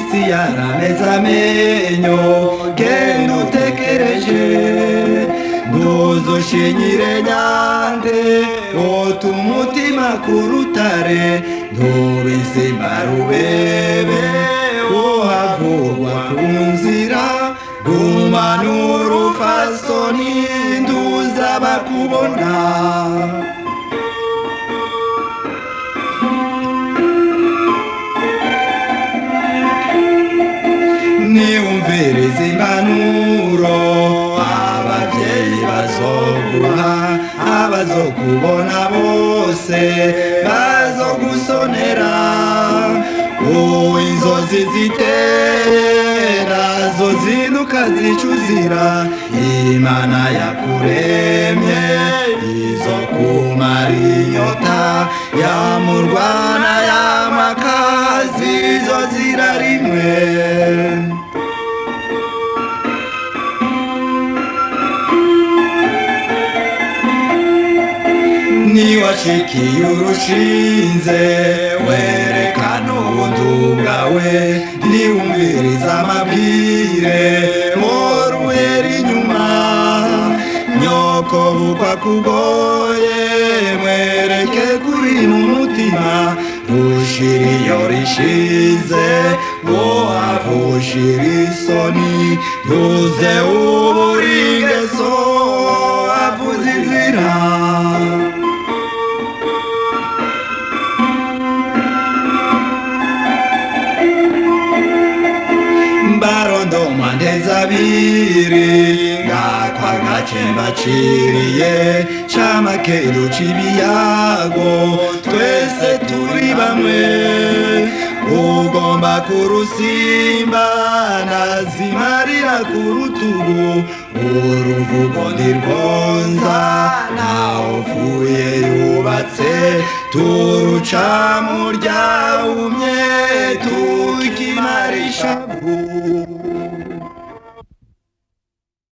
isi yarameze amenyo genda utekereje ntuzushinyire nyande ota umutima ku rutare ntubisimba rubebe uhavurwa ku nzira gumana urufasoni nduza bakubona niwumvirize impanuro abavyeyi bazoguha abazokubona bose bazogusonera inzozi zitera zo zinuka zicuzira imana yakuremye izokumara inyota yamurwana y'amakazi zo zirarimwe niwashikiye urushinze werekana ubuntu bwawe niwumviriza amabwire woruhera inyuma nyoko bukwa kugoye mwereke kuri n'umutima rushira iyo rishize wohavushira isoni ntuze ubura ingeso avuze inzira barondoma ndezabiri ngakwa gace mbaciriye camakeru c'ibiyago twese turi bamwe ugomba kurusimba nazimarira ku rutugu uruvugo ntirwonza naho uvuye yubatse turuca mu ryahumye tukimarisha